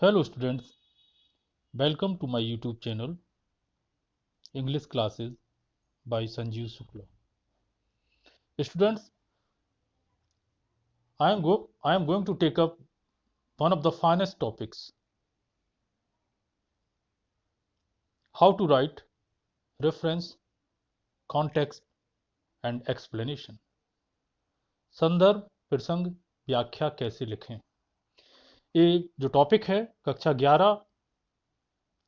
Hello students, welcome to my YouTube channel English Classes by Sanjeev Shukla. Students, I am going to take up one of the finest topics, how to write reference, context and explanation. संदर्भ, प्रसंग, व्याख्या कैसे लिखें। ये जो topic है कक्षा 11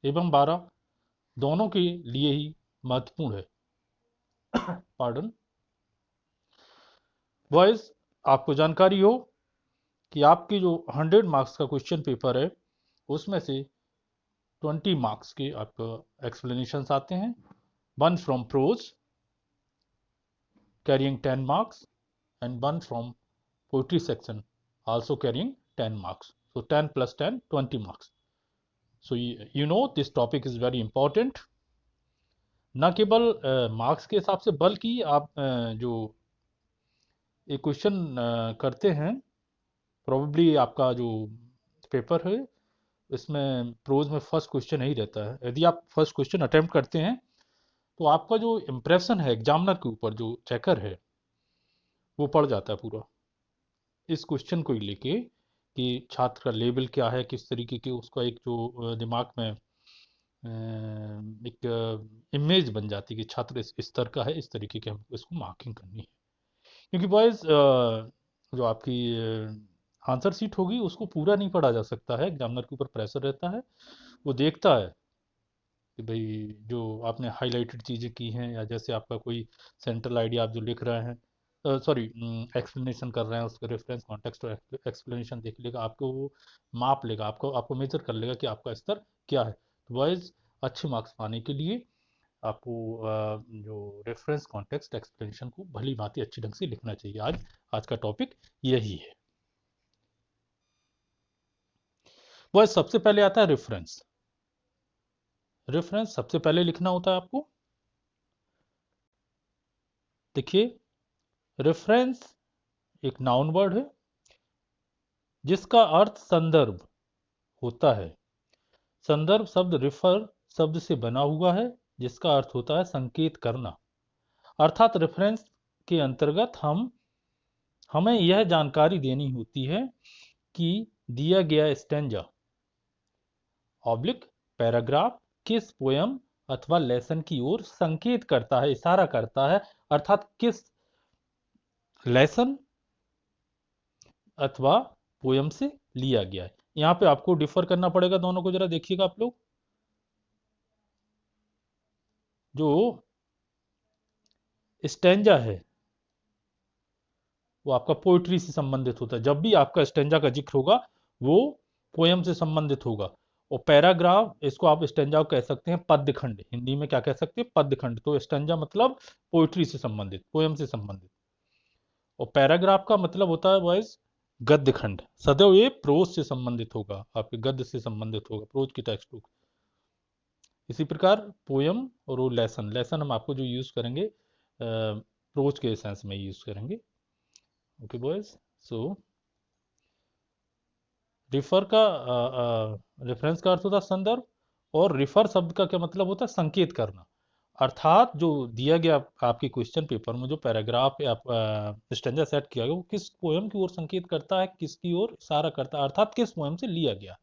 एवं 12 दोनों के लिए ही महत्वपूर्ण है। पार्डन बॉयज, आपको जानकारी हो कि आपकी जो 100 मार्क्स का क्वेश्चन पेपर है उसमें से 20 मार्क्स के आपका एक्सप्लेनेशंस आते हैं, 1 from pros carrying 10 marks and 1 from poetry section also carrying 10 marks. So 10 plus 10, 20 marks. So you know this topic is very important. न केवल मार्क्स के हिसाब से बल्कि आप जो एक क्वेश्चन करते हैं, प्रोबेबली आपका जो पेपर है इसमें प्रोज में फर्स्ट क्वेश्चन नहीं रहता है। यदि आप फर्स्ट क्वेश्चन अटेम्प्ट करते हैं तो आपका जो इम्प्रेशन है एग्जामिनर के ऊपर, जो चेकर है, वो पड़ जाता है पूरा इस क्वेश्चन को लेके कि छात्र का लेवल क्या है, किस तरीके के उसका एक जो दिमाग में एक इमेज बन जाती है कि छात्र इस स्तर का है, इस तरीके के हमको इसको मार्किंग करनी है। क्योंकि बॉयज जो आपकी आंसर सीट होगी उसको पूरा नहीं पढ़ा जा सकता है, एग्जामिनर के ऊपर प्रेशर रहता है। वो देखता है कि भाई जो आपने हाईलाइटेड चीज़ें की हैं या जैसे आपका कोई सेंट्रल आइडिया आप जो लिख रहे हैं, सॉरी एक्सप्लेनेशन कर रहे हैं, उसका रेफरेंस कॉन्टेक्स्ट और एक्सप्लेनेशन देख लेगा, आपको वो माप लेगा, आपको मेजर कर लेगा कि आपका स्तर क्या है। तो बॉयज, अच्छे मार्क्स पाने के लिए आपको जो रेफरेंस कॉन्टेक्स्ट एक्सप्लेनेशन को भली भांति अच्छी ढंग से लिखना चाहिए। आज का टॉपिक यही है। बॉयज, सबसे पहले आता है रेफरेंस। रेफरेंस सबसे पहले लिखना होता है आपको। देखिए, रेफरेंस एक नाउन वर्ड है जिसका अर्थ संदर्भ होता है। संदर्भ शब्द रिफर शब्द से बना हुआ है जिसका अर्थ होता है संकेत करना। अर्थात रेफरेंस के अंतर्गत हमें यह जानकारी देनी होती है कि दिया गया स्टैंजा ऑब्लिक पैराग्राफ किस पोयम अथवा लेसन की ओर संकेत करता है, इशारा करता है, अर्थात किस लेसन अथवा पोयम से लिया गया है। यहां पे आपको डिफर करना पड़ेगा दोनों को, जरा देखिएगा आप लोग। जो स्टैंजा है वो आपका पोइट्री से संबंधित होता है। जब भी आपका स्टैंजा का जिक्र होगा वो पोयम से संबंधित होगा। और पैराग्राफ, इसको आप स्टैंजा कह सकते हैं पद्यखंड, हिंदी में क्या कह सकते हैं, पद्यखंड। तो स्टैंजा मतलब पोइट्री से संबंधित, पोयम से संबंधित। और पैराग्राफ का मतलब होता है बॉयज गद्य खंड। सदैव ये प्रोज से संबंधित होगा, आपके गद्य से संबंधित होगा, प्रोज की टेक्स्ट बुक। इसी प्रकार पोयम और वो लेसन हम आपको जो यूज करेंगे प्रोज के सेंस में यूज करेंगे। ओके बॉयज, सो रिफर का रेफरेंस का अर्थ होता है संदर्भ, और रिफर शब्द का क्या मतलब होता है, संकेत करना। अर्थात जो दिया गया आपके क्वेश्चन पेपर में जो पैराग्राफ आप स्टैंजा सेट किया गया वो किस पोयम की ओर संकेत करता है, किसकी ओर इशारा करता है, अर्थात किस पोयम से लिया गया।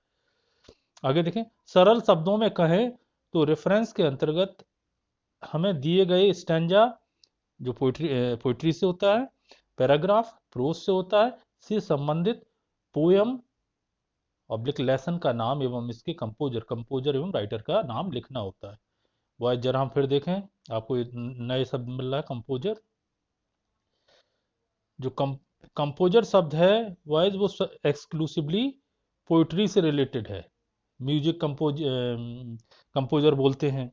आगे देखें, सरल शब्दों में कहें तो रेफरेंस के अंतर्गत हमें दिए गए स्टैंजा जो पोइट्री से होता है, पैराग्राफ प्रोज से होता है, से संबंधित पोयम ऑब्लिक लेसन का नाम एवं इसके कंपोजर एवं राइटर का नाम लिखना होता है। वह जरा हम फिर देखें, आपको नए शब्द मिल रहा है कंपोजर। जो कंपोजर शब्द है वह वो एक्सक्लूसिवली पोइट्री से रिलेटेड है, म्यूजिक कंपोजर बोलते हैं।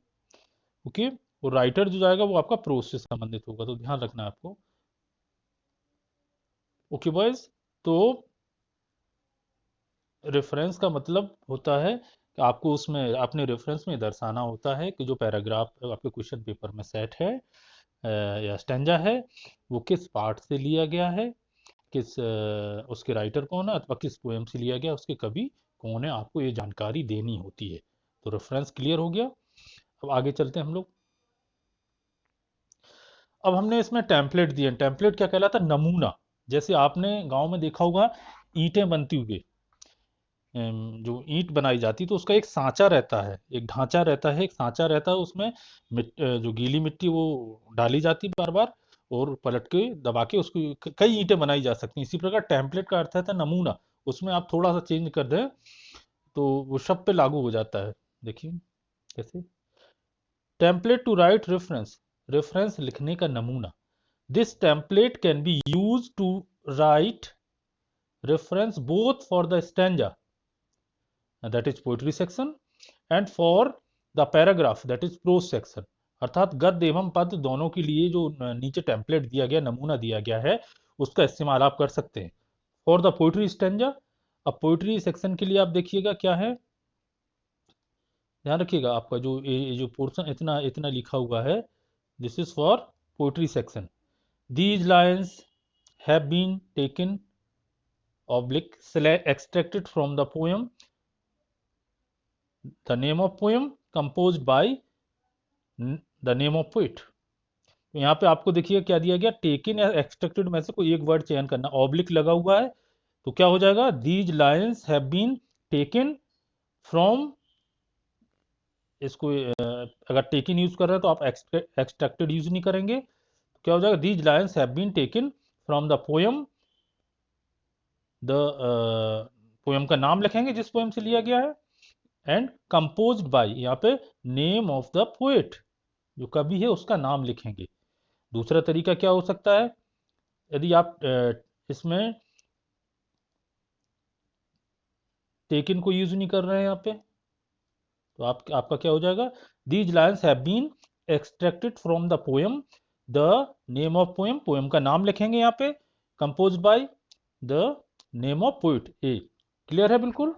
ओके, वो राइटर जो जाएगा वो आपका प्रोज से संबंधित होगा, तो ध्यान रखना है आपको। ओके बॉयज, तो रेफरेंस का मतलब होता है कि आपको उसमें अपने रेफरेंस में दर्शाना होता है कि जो पैराग्राफ आपके क्वेश्चन पेपर में सेट है या स्टैंजा है वो किस पार्ट से लिया गया है, किस उसके राइटर कौन है, अथवा किस पोएम से लिया गया, उसके कवि तो उन्हें आपको ये जानकारी देनी होती है। तो रेफरेंस क्लियर हो गया। अब आगे चलते हैं हम लोग। अब हमने इसमें टेम्पलेट दिए। टेम्पलेट क्या कहलाता है? नमूना। जैसे आपने गांव में देखा होगा ईंटें बनती हुई, जो ईंट बनाई जाती तो उसका एक सांचा रहता है, एक ढांचा रहता है, एक सांचा रहता है। उसमें जो गीली मिट्टी वो डाली जाती बार बार, और पलट के दबा के उसको कई ईंटें बनाई जा सकती हैं। इसी प्रकार टेम्पलेट का अर्थ है नमूना। उसमें आप थोड़ा सा चेंज कर दें तो वो सब पे लागू हो जाता है। देखिए कैसे। Template to write reference, reference लिखने का नमूना। This template can be use to write reference both for the stanza, that is poetry section, and for the paragraph, that is prose section। अर्थात गद्य एवं पद्य दोनों के लिए जो नीचे टेम्पलेट दिया गया, नमूना दिया गया है, उसका इस्तेमाल आप कर सकते हैं। फॉर द पोइट्री स्टैंजा, अब पोइट्री सेक्शन के लिए आप देखिएगा क्या है, ध्यान रखिएगा। आपका जो ये जो पोर्शन इतना इतना लिखा हुआ है, this is for poetry section. These lines have been taken oblique extracted from the poem, the name of poem composed by the name of poet। तो यहाँ पे आपको देखिए क्या दिया गया, टेकन या एक्सट्रैक्टेड में से कोई एक वर्ड चयन करना, ऑब्लिक लगा हुआ है तो क्या हो जाएगा, these lines have been taken from. इसको अगर टेकन यूज कर रहे हैं तो आप एक्सट्रैक्टेड यूज नहीं करेंगे, तो क्या हो जाएगा, these lines have been taken from the poem. The poem का नाम लिखेंगे जिस पोयम से लिया गया है, एंड कंपोज्ड बाय, यहाँ पे नेम ऑफ द पोएट, जो कवि है उसका नाम लिखेंगे। दूसरा तरीका क्या हो सकता है, यदि आप इसमें टेकन को यूज नहीं कर रहे हैं यहाँ पे, तो आपका क्या हो जाएगा, these lines have been extracted from the poem, the name of poem, poem का नाम लिखेंगे यहाँ पे, compose by the name of poet ए। क्लियर है बिल्कुल।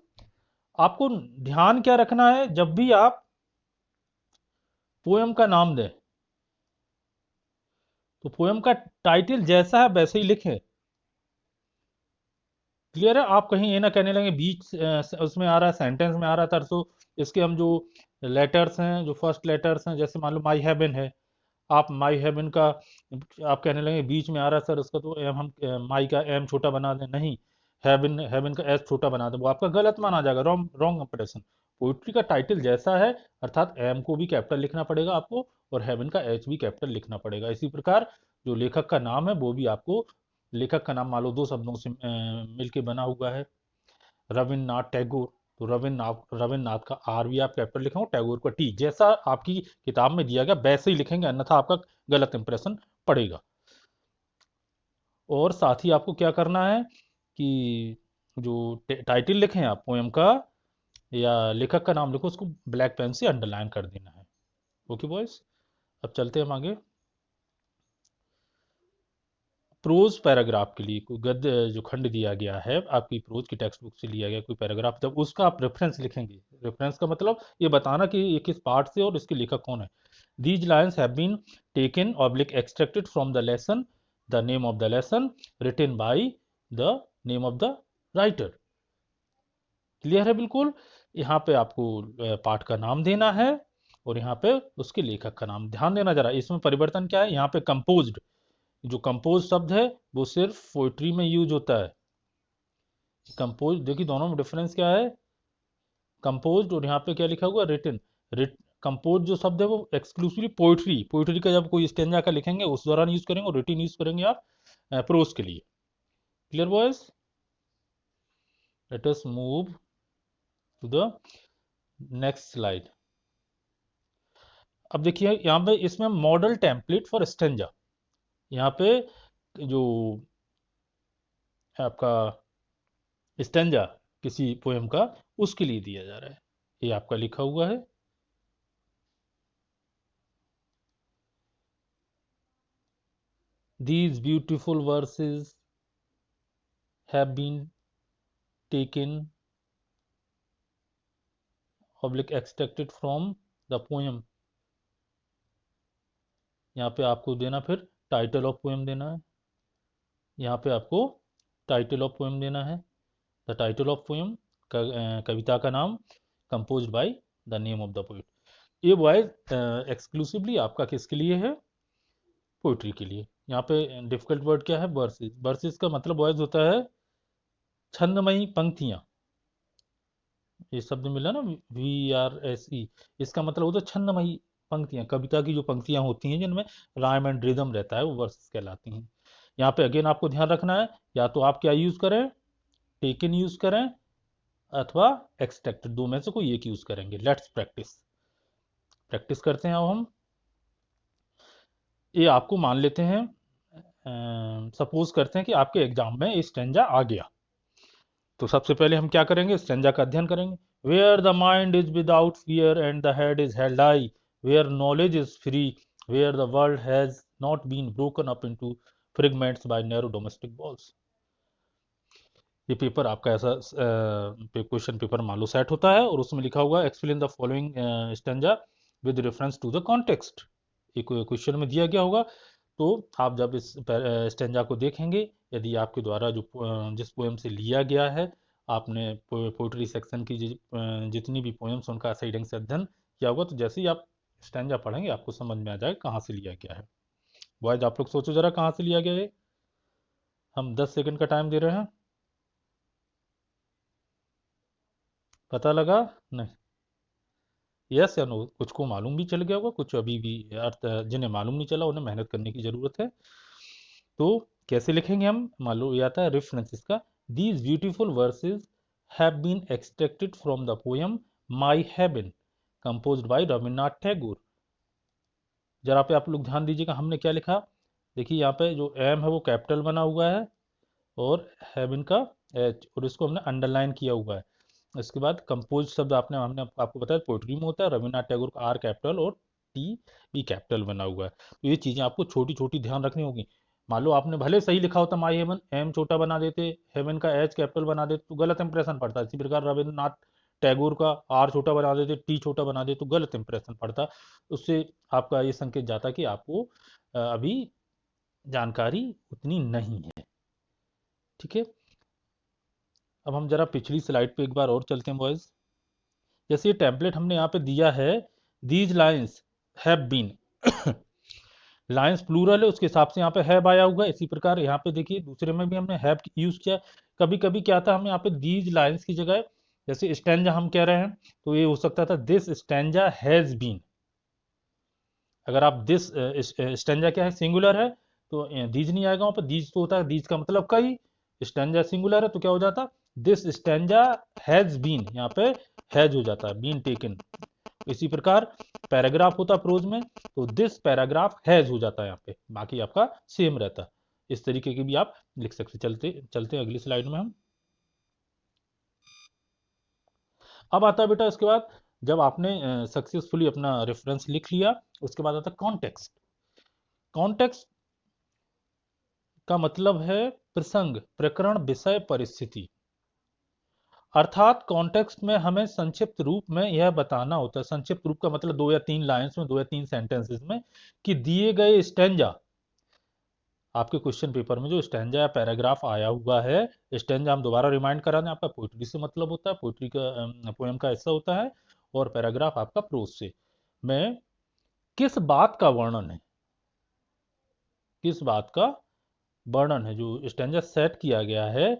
आपको ध्यान क्या रखना है, जब भी आप पोयम का नाम दें तो पोयम का टाइटल जैसा है वैसे ही लिखें। क्लियर है। आप कहीं ये ना कहने लगे बीच उसमें आ रहा है, सेंटेंस में आ रहा था, तो इसके हम जो लेटर्स हैं, जो फर्स्ट लेटर्स हैं, जैसे मान लो माई हेवन है, आप माई हेवन का आप कहने लगे बीच में आ रहा है सर उसका, तो हम माई का एम छोटा बना दें, नहीं, हेवन हेवन का एस छोटा बना दें, वो आपका गलत माना जाएगा, रॉन्ग रॉन्ग कंपरेशन। पोइट्री का टाइटल जैसा है, अर्थात एम को भी कैपिटल लिखना पड़ेगा आपको, और हेवन का एच भी कैपिटल लिखना पड़ेगा। इसी प्रकार जो लेखक का नाम है वो भी आपको, लेखक का नाम मान लो दो शब्दों से मिलके बना हुआ है, रविन्द्रनाथ टैगोर, तो रविन्द्रनाथ का आर भी आप कैपिटल लिखेंगे, टैगोर का टी, जैसा आपकी किताब में दिया गया वैसे ही लिखेंगे, अन्यथा आपका गलत इंप्रेशन पड़ेगा। और साथ ही आपको क्या करना है कि जो टाइटल लिखें आप पोएम का या लेखक का नाम लिखो, उसको ब्लैक पेन से अंडरलाइन कर देना है। ओके बॉयज, अब चलते हैं हम आगे। प्रोज पैराग्राफ के लिए कोई गद्य जो खंड दिया गया है आपकी प्रोज की टेक्स्ट बुक से लिया गया कोई पैराग्राफ, जब उसका आप रेफरेंस लिखेंगे, रेफरेंस का मतलब ये बताना कि ये किस पार्ट से और इसके लेखक कौन है। These lines have been taken oblique extracted from the lesson, the name of the lesson written by the name of the writer. Clear है बिल्कुल। यहाँ पे आपको पाठ का नाम देना है और यहाँ पे उसके लेखक का नाम। ध्यान देना जरा, इसमें परिवर्तन क्या है, यहाँ पे कंपोज्ड, जो कंपोज शब्द है वो सिर्फ पोइट्री में यूज होता है। कंपोज देखिए दोनों में डिफरेंस क्या है, कंपोज्ड और यहाँ पे क्या लिखा हुआ, रिटन। कंपोज जो शब्द है वो एक्सक्लूसिवली पोइट्री, पोइट्री का जब कोई स्टेंजा का लिखेंगे उस दौरान यूज करेंगे, और रिटन यूज करेंगे आप प्रोज के लिए। Clear boys, let us move to the next slide. अब देखिए यहाँ पे इसमें मॉडल टेम्पलेट फॉर स्टेंजा, यहाँ पे जो आपका स्टेंजा किसी पोएम का उसके लिए दिया जा रहा है, ये आपका लिखा हुआ है। These beautiful verses have been taken oblique extracted from the poem। यहाँ पे आपको देना फिर टाइटल ऑफ पोएम देना है, यहाँ पे आपको टाइटल ऑफ पोएम देना है, द टाइटल ऑफ पोएम कविता का नाम composed bye the name of the poet. ये वॉइस एक्सक्लूसिवली आपका किसके लिए है? पोइट्री के लिए। यहाँ पे डिफिकल्ट वर्ड क्या है? वर्सेस। वर्सेस का मतलब वॉइस होता है छंदमयी पंक्तियाँ। ये शब्द मिला ना, VRSE, इसका मतलब होता है छंदमयी पंक्तियाँ। कविता की जो पंक्तियाँ होती हैं जिनमें राइम एंड रिदम रहता है, वो वर्सेस कहलाती हैं। यहाँ पे अगेन आपको ध्यान रखना है, या तो आप क्या यूज़ करें, टेकन यूज़ करें, अथवा एक्सट्रैक्टेड, दो में से कोई एक यूज़ करेंगे। Let's practice. प्रैक्टिस करते हैं अब हम। ये आपको मान लेते हैं, सपोज करते हैं कि आपके एग्जाम में स्टेंजा आ गया। तो सबसे पहले हम क्या करेंगे? स्टेंजा का अध्ययन करेंगे। Where the mind is without fear and the head is held high, where knowledge is free, where the world has not been broken up into fragments by narrow domestic walls. ये paper आपका ऐसा question paper मान लो set होता है, और उसमें लिखा हुआ explain the following stanza with reference to the context. एक क्वेश्चन में दिया गया होगा, तो आप जब इस स्टेंजा को देखेंगे, यदि आपके द्वारा जो जिस पोएम से लिया गया है, आपने पोइट्री सेक्शन की जितनी भी पोएम्स उनका सही ढंग से अध्ययन किया होगा, तो जैसे ही आप स्टेंजा पढ़ेंगे आपको समझ में आ जाएगा कहाँ से लिया गया है। बॉयज आप लोग सोचो जरा कहाँ से लिया गया है। हम 10 सेकंड का टाइम दे रहे हैं, पता लगा? नहीं, यस या नो? कुछ को मालूम भी चल गया होगा, कुछ अभी भी अर्थ जिन्हें मालूम नहीं चला उन्हें मेहनत करने की जरूरत है। तो कैसे लिखेंगे हम? मान लो ये आता है रेफरेंस इसका, these beautiful verses have been extracted from the poem my heaven composed by Rabindranath Tagore. जरा पे आप लोग ध्यान दीजिएगा, हमने क्या लिखा? देखिए यहाँ पे जो एम है वो कैपिटल बना हुआ है, और हेवन का एच, और इसको हमने अंडरलाइन किया हुआ है। इसके बाद कंपोज शब्द हमने आपको बताया पोइट्री में होता है। रविन्द्रनाथ टैगोर का आर कैपिटल और टी भी कैपिटल बना हुआ है। तो ये चीज़ें आपको छोटी छोटी ध्यान रखनी होगी। मान लो आपने भले सही लिखा होता माई हेवन, एम छोटा बना देते, हेवन का एच कैपिटल बना देते, तो गलत इंप्रेशन पड़ता है। इसी प्रकार रविन्द्रनाथ टैगोर का आर छोटा बना देते, टी छोटा बना देते, तो गलत इंप्रेशन पड़ता। उससे आपका ये संकेत जाता कि आपको अभी जानकारी उतनी नहीं है। ठीक है, अब हम जरा पिछली स्लाइड पे एक बार और चलते हैं बॉयज। जैसे ये टेम्पलेट हमने यहाँ पे दिया है, these lines have been, lines plural है, उसके हिसाब से यहाँ पे हैव आया हुआ है। इसी प्रकार यहाँ पे देखिए दूसरे में भी हमने हैव यूज किया। कभी कभी क्या था, हम यहाँ पे दीज लाइन्स की जगह जैसे स्टैंजा हम कह रहे हैं, तो ये हो सकता था दिस स्टैंजा हैज बीन। अगर आप दिस स्टैंजा क्या है, सिंगुलर है, तो दीज नहीं आएगा वहां पर। दीज तो होता है, दीज का मतलब कई, स्टैंजा सिंगुलर है तो क्या हो जाता, दिस स्टैंजा हैज बीन, यहाँ पे हैज हो जाता है, बीन टेकन। इसी प्रकार पैराग्राफ होता प्रोज में, तो दिस पैराग्राफ हैज हो जाता है यहाँ पे, बाकी आपका सेम रहता है। इस तरीके की भी आप लिख सकते। चलते चलते अगली स्लाइड में हम। अब आता है बेटा इसके बाद, जब आपने सक्सेसफुली अपना रेफरेंस लिख लिया, उसके बाद आता है कॉन्टेक्स्ट। कॉन्टेक्स्ट का मतलब है प्रसंग, प्रकरण, विषय, परिस्थिति। अर्थात कॉन्टेक्स्ट में हमें संक्षिप्त रूप में यह बताना होता है, संक्षिप्त रूप का मतलब 2 या 3 लाइंस में, 2 या 3 सेंटेंसेस में, कि दिए गए स्टैंजा, आपके क्वेश्चन पेपर में जो स्टैंजा या पैराग्राफ आया हुआ है, स्टैंजा हम दोबारा रिमाइंड करा दें, आपका पोइट्री से मतलब होता है, पोइट्री का पोएम का हिस्सा होता है, और पैराग्राफ आपका प्रोज से, में किस बात का वर्णन है, किस बात का वर्णन है, जो स्टैंजा सेट किया गया है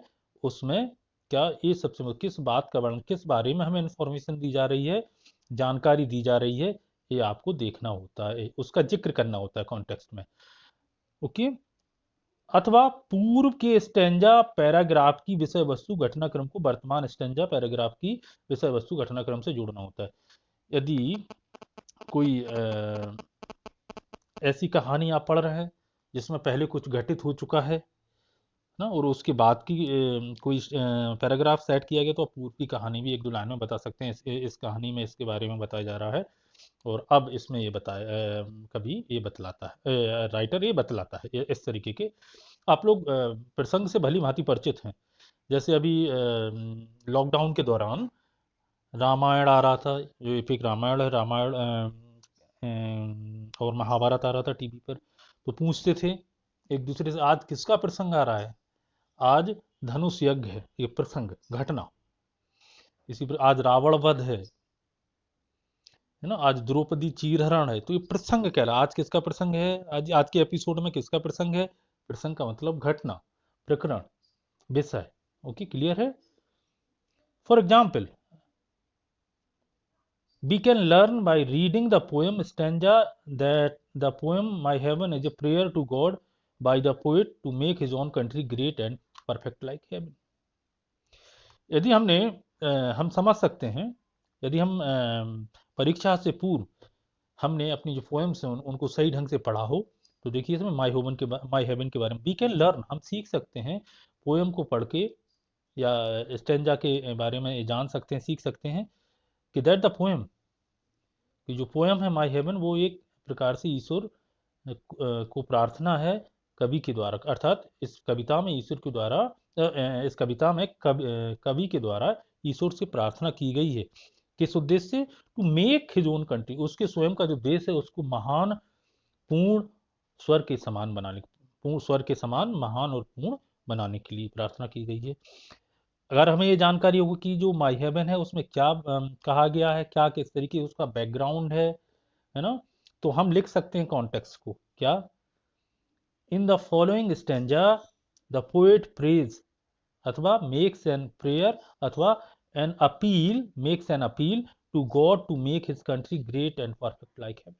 उसमें क्या, ये सबसे किस बात का वर्णन, किस बारे में हमें इंफॉर्मेशन दी जा रही है, जानकारी दी जा रही है, ये आपको देखना होता है, उसका जिक्र करना होता है कॉन्टेक्स्ट में। ओके, अथवा पूर्व के स्टैंजा पैराग्राफ की विषय वस्तु घटनाक्रम को वर्तमान स्टैंजा पैराग्राफ की विषय वस्तु घटनाक्रम से जोड़ना होता है। यदि कोई ऐसी कहानी आप पढ़ रहे हैं जिसमें पहले कुछ घटित हो चुका है ना, और उसके बाद की कोई पैराग्राफ सेट किया गया, तो आप पूर्व की कहानी भी 1-2 लाइन में बता सकते हैं। इस कहानी में इसके बारे में बताया जा रहा है, और अब इसमें ये बताया, कभी ये बतलाता है, राइटर ये बतलाता है, इस तरीके के आप लोग प्रसंग से भली भांति परिचित हैं। जैसे अभी लॉकडाउन के दौरान रामायण आ रहा था, जो एपिक रामायण है, रामायण और महाभारत आ रहा था टीवी पर, तो पूछते थे एक दूसरे से, आज किसका प्रसंग आ रहा है? आज धनुष यज्ञ है, ये प्रसंग घटना। इसी पर आज रावण वध है ना, आज द्रौपदी चीरहरण है, तो ये प्रसंग कह रहा है। आज किसका प्रसंग है, आज आज के एपिसोड में किसका प्रसंग है? प्रसंग का मतलब घटना, प्रकरण, विषय। ओके, क्लियर है? For example, we can learn by reading the poem stanza that the poem My Heaven is a prayer to God by the poet to make his own country great and perfect like heaven. यदि हम समझ सकते हैं, यदि हम परीक्षा से पूर्व हमने अपनी जो पोएम्स हैं उनको सही ढंग से पढ़ा हो, तो देखिए इसमें माई हेवन के बारे में वी कैन लर्न, हम सीख सकते हैं पोएम को पढ़ के, या स्टेंजा के बारे में जान सकते हैं, सीख सकते हैं कि दैट द पोएम, कि जो पोएम है माई हेवन, वो एक प्रकार से ईश्वर को प्रार्थना है कवि के द्वारा, अर्थात इस कविता में ईश्वर के द्वारा, इस कविता में कवि के द्वारा ईश्वर से प्रार्थना की गई है। किस उद्देश्य से? To make his own country, उसके स्वयं का जो देश है उसको महान, पूर्ण, स्वर्ग के समान बनाने, पूर्ण स्वर्ग के समान महान और पूर्ण बनाने के लिए प्रार्थना की गई है। अगर हमें ये जानकारी होगी कि जो माई हेवन है उसमें क्या कहा गया है, क्या किस तरीके उसका बैकग्राउंड है ना, तो हम लिख सकते हैं कॉन्टेक्स्ट को। क्या? In the following stanza the poet praise, अथवा मेक्स एन प्रेयर, अथवा an appeal, makes an appeal to God to make his country great and perfect like heaven.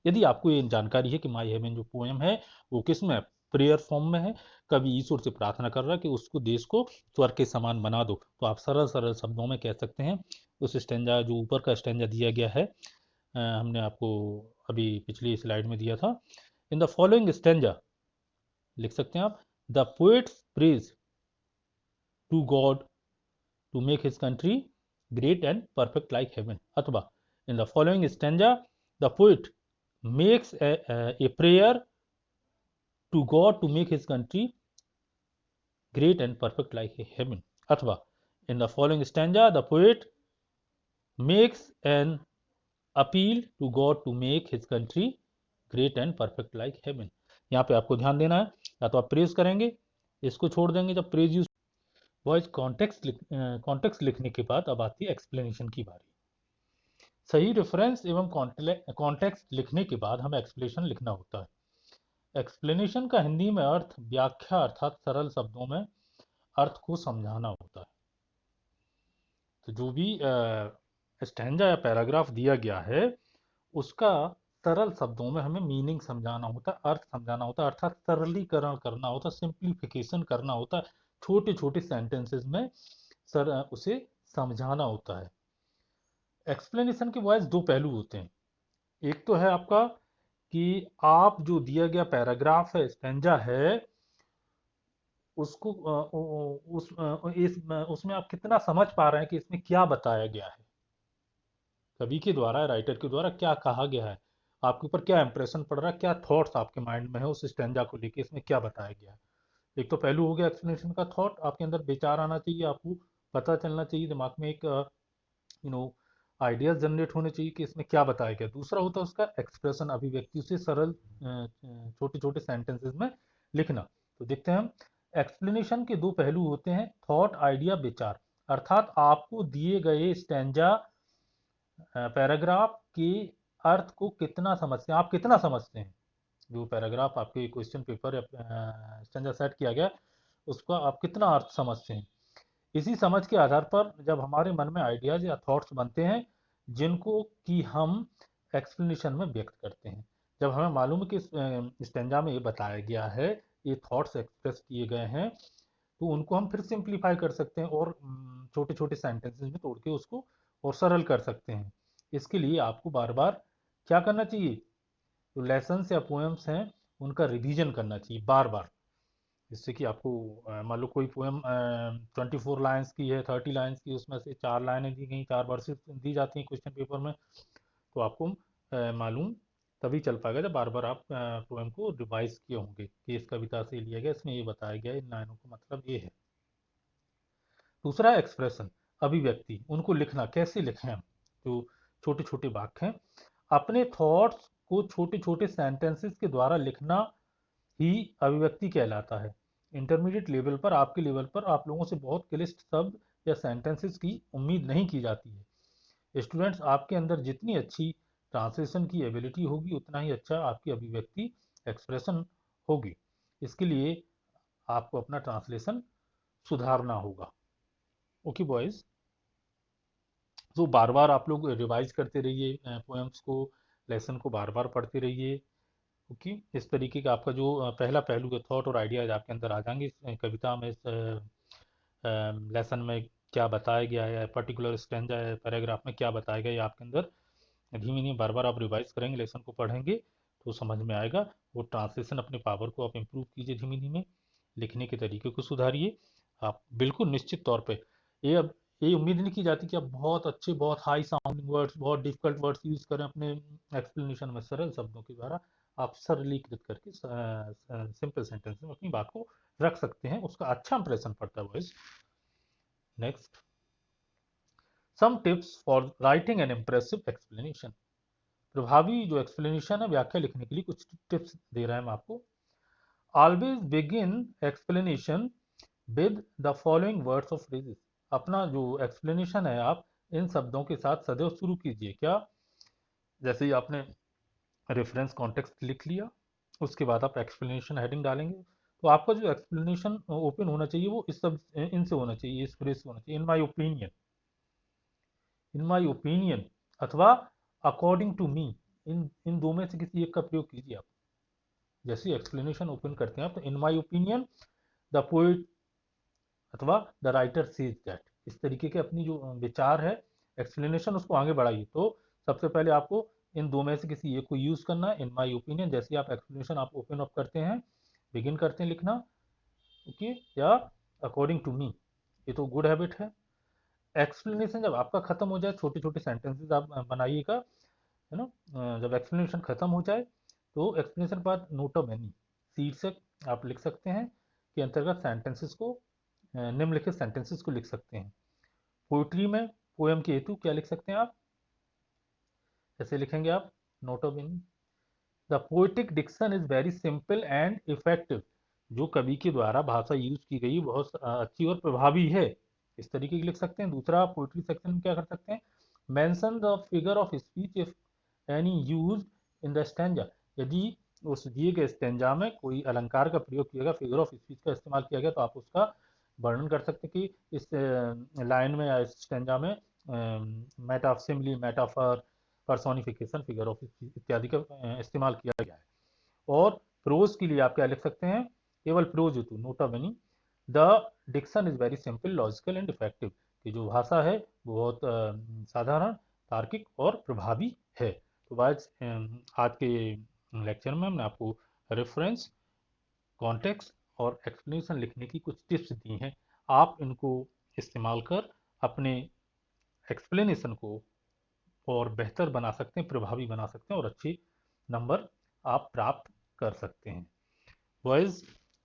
यदि आपको ये जानकारी है कि माई हेवन जो पोएम है वो किस में, प्रेयर फॉर्म में है, कवि ईश्वर से प्रार्थना कर रहा है कि उसको, देश को स्वर्ग के समान बना दो, तो आप सरल सरल शब्दों में कह सकते हैं उस स्टेंजा, जो ऊपर का स्टेंजा दिया गया है, हमने आपको अभी पिछली स्लाइड में दिया था। इन द फॉलोइंग स्टेंजा लिख सकते हैं आप, the poet's praise to God to make his country great and perfect like heaven, अथवा in the following stanza the poet makes a prayer to God to make his country great and perfect like a heaven, अथवा in the following stanza the poet makes an appeal to God to make his country great and perfect like heaven। यहाँ पे आपको ध्यान देना है, या तो आप प्रेज करेंगे, इसको छोड़ देंगे जब प्रेज यूज। वॉइस कॉन्टेक्स्ट लिखने के बाद अब आती है एक्सप्लेनेशन की बारी। सही रेफरेंस एवं कॉन्टेक्स्ट लिखने के बाद हमें एक्सप्लेनेशन लिखना होता है। एक्सप्लेनेशन का हिंदी में अर्थ व्याख्या, अर्थात सरल शब्दों में अर्थ को समझाना होता है। तो जो भी स्टैंजा या पैराग्राफ दिया गया है उसका सरल शब्दों में हमें मीनिंग समझाना होता है, अर्थ समझाना होता है, अर्थात सरलीकरण करना होता है, सिंप्लीफिकेशन करना होता है, छोटे छोटे सेंटेंसेस में उसे समझाना होता है। एक्सप्लेनेशन के वॉइस दो पहलू होते हैं। एक तो है आपका कि आप जो दिया गया पैराग्राफ है, स्टेंजा है, उसको उसमें आप कितना समझ पा रहे हैं कि इसमें क्या बताया गया है, कवि के द्वारा, राइटर के द्वारा क्या कहा गया है, आपके ऊपर क्या इंप्रेशन पड़ रहा है, क्या थॉट्स आपके माइंड में है उस स्टेंजा को लेके, इसमें क्या बताया गया है। एक तो पहलू हो गया एक्सप्लेनेशन का, थॉट आपके अंदर विचार आना चाहिए, आपको पता चलना चाहिए, दिमाग में एक आइडियाज जनरेट होने चाहिए कि इसमें क्या बताया गया। दूसरा होता है उसका एक्सप्रेशन, अभिव्यक्ति, उसे सरल छोटे छोटे सेंटेंसेस में लिखना। तो देखते हैं हम, एक्सप्लेनेशन के दो पहलू होते हैं, थॉट, आइडिया, विचार, अर्थात आपको दिए गए स्टेंजा पैराग्राफ के अर्थ को कितना समझते हैं, आप कितना समझते हैं, जो पैराग्राफ आपके क्वेश्चन पेपर या स्टेंजा सेट किया गया उसका आप कितना अर्थ समझते हैं। इसी समझ के आधार पर जब हमारे मन में आइडियाज या थॉट्स बनते हैं जिनको कि हम एक्सप्लेनेशन में व्यक्त करते हैं, जब हमें मालूम है कि स्टेंजा में ये बताया गया है, ये थॉट्स एक्सप्रेस किए गए हैं, तो उनको हम फिर सिंप्लीफाई कर सकते हैं और छोटे छोटे सेंटेंसेस में तोड़ के उसको और सरल कर सकते हैं। इसके लिए आपको बार बार क्या करना चाहिए, जो लेसन्स या पोएम्स हैं उनका रिवीजन करना चाहिए बार बार, जिससे कि आपको मान लो कोई पोएम 24 लाइन्स की है, 30 लाइन्स की, उसमें से 4 लाइनें दी गई, 4 वर्सेस दी जाती हैं क्वेश्चन पेपर में, तो आपको मालूम तभी चल पाएगा जब बार बार आप पोएम को रिवाइज किए होंगे कि इस कविता से लिया गया, इसमें ये बताया गया, इन लाइनों का मतलब ये है। दूसरा एक्सप्रेशन, अभिव्यक्ति, उनको लिखना, कैसे लिखें हम, जो छोटे छोटे वाक्य हैं, अपने थॉट्स को छोटे छोटे सेंटेंसेस के द्वारा लिखना ही अभिव्यक्ति कहलाता है। इंटरमीडिएट लेवल पर, आपके लेवल पर, आप लोगों से बहुत क्लिष्ट शब्द या सेंटेंसेस की उम्मीद नहीं की जाती है। स्टूडेंट्स, आपके अंदर जितनी अच्छी ट्रांसलेशन की एबिलिटी होगी उतना ही अच्छा आपकी अभिव्यक्ति एक्सप्रेशन होगी। इसके लिए आपको अपना ट्रांसलेशन सुधारना होगा। ओके बॉयज, तो बार बार आप लोग रिवाइज करते रहिए पोएम्स को, लेसन को बार बार पढ़ते रहिए। ओके, इस तरीके का आपका जो पहला पहलू है, थॉट और आइडियाज आपके अंदर आ जाएंगे। इस कविता में, इस लेसन में क्या बताया गया है, पर्टिकुलर स्टैंजा है, पैराग्राफ में क्या बताया गया है, ये आपके अंदर धीमे धीमे बार बार आप रिवाइज करेंगे, लेसन को पढ़ेंगे तो समझ में आएगा। वो ट्रांसलेशन अपने पावर को आप इम्प्रूव कीजिए धीमे धीमे, लिखने के तरीके को सुधारिए। आप बिल्कुल निश्चित तौर पे, ये अब ये उम्मीद नहीं की जाती कि आप बहुत अच्छे, बहुत हाई साउंडिंग वर्ड्स, बहुत डिफिकल्ट वर्ड्स यूज करें अपने एक्सप्लेनेशन में। सरल शब्दों के द्वारा आप सरलीकृत करके सिंपल सेंटेंस में अपनी बात को रख सकते हैं, उसका अच्छा इंप्रेशन पड़ता है boys. Next, some tips for writing an impressive explanation. प्रभावी जो एक्सप्लेनेशन है, व्याख्या लिखने के लिए कुछ टिप्स दे रहे हैं हम आपको। Always begin explanation with the following words of phrases. अपना जो एक्सप्लेनेशन है आप इन शब्दों के साथ सदैव शुरू कीजिए। क्या? जैसे ही आपने रेफरेंस कॉन्टेक्स्ट लिख लिया, उसके बाद आप एक्सप्लेनेशन हेडिंग डालेंगे, तो आपका जो एक्सप्लेनेशन ओपन होना चाहिए वो इस सब इनसे होना चाहिए, इस फ्रेज से होना चाहिए, in my opinion, in my opinion, अथवा अकॉर्डिंग टू मी। इन दो में से किसी एक का प्रयोग कीजिए आप। जैसे एक्सप्लेनेशन ओपन करते हैं आप, तो इन माई ओपिनियन द पोइट अथवा द राइटर सेज दैट, इस तरीके के अपनी जो विचार है, एक्सप्लेनेशन, उसको आगे बढ़ाइए। तो सबसे पहले आपको इन दो में से किसी एक को यूज करना है, इन माय ओपिनियन। जैसे आप एक्सप्लेनेशन आप ओपन अप करते हैं, बिगिन करते हैं लिखना, ओके, या अकॉर्डिंग टू मी, ये तो गुड हैबिट है। एक्सप्लेनेशन जब आपका खत्म हो जाए, छोटे छोटे सेंटेंसेस आप बनाइएगा, है ना। जब एक्सप्लेनेशन खत्म हो जाए तो एक्सप्लेनेशन के बाद नोट ऑफ एनी, शीर्षक आप लिख सकते हैं, के अंतर्गत सेंटेंसेस को, निम्नलिखित सेंटेंसेस को लिख सकते हैं। पोइट्री में पोएम के हेतु क्या लिख सकते हैं आप? कैसे लिखेंगे आप? Note of any, the poetic diction is very simple and effective. जो कवि के द्वारा भाषा यूज की गई बहुत अच्छी और प्रभावी है, इस तरीके की लिख सकते हैं। दूसरा, पोइट्री सेक्शन में क्या कर सकते हैं? Mention the figure of speech if any use in the stanza. यदि उस दिए गए स्टैंजा में कोई अलंकार का प्रयोग किया गया, फिगर ऑफ स्पीच का इस्तेमाल किया गया, तो आप उसका वर्णन कर सकते हैं कि इस लाइन में या इस स्टैंजा में Meta simile, metaphor, personification, figure of speech इत्यादि का इस्तेमाल किया गया है। और प्रोज के लिए आप क्या लिख सकते हैं? केवल प्रोज हेतु note of any, the diction is very simple, logical and effective, कि जो भाषा है वो बहुत साधारण, तार्किक और प्रभावी है। तो आज के लेक्चर में हमने आपको रेफरेंस, कॉन्टेक्स्ट और एक्सप्लेनेशन लिखने की कुछ टिप्स दी हैं। आप इनको इस्तेमाल कर अपने एक्सप्लेनेशन को और बेहतर बना सकते हैं, प्रभावी बना सकते हैं, और अच्छे नंबर आप प्राप्त कर सकते हैं। Boys,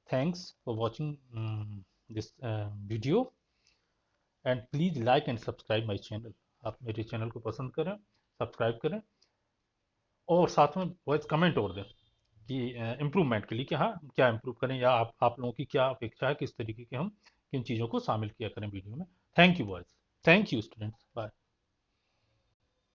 thanks for watching this video, and please like and subscribe my channel. आप मेरे चैनल को पसंद करें, सब्सक्राइब करें, और साथ में बॉयज कमेंट और दें कि इम्प्रूवमेंट के लिए कि हाँ क्या इम्प्रूव करें, या आप लोगों की क्या अपेक्षा है, किस तरीके के हम किन चीज़ों को शामिल किया करें वीडियो में। Thank you boys, thank you students, bye.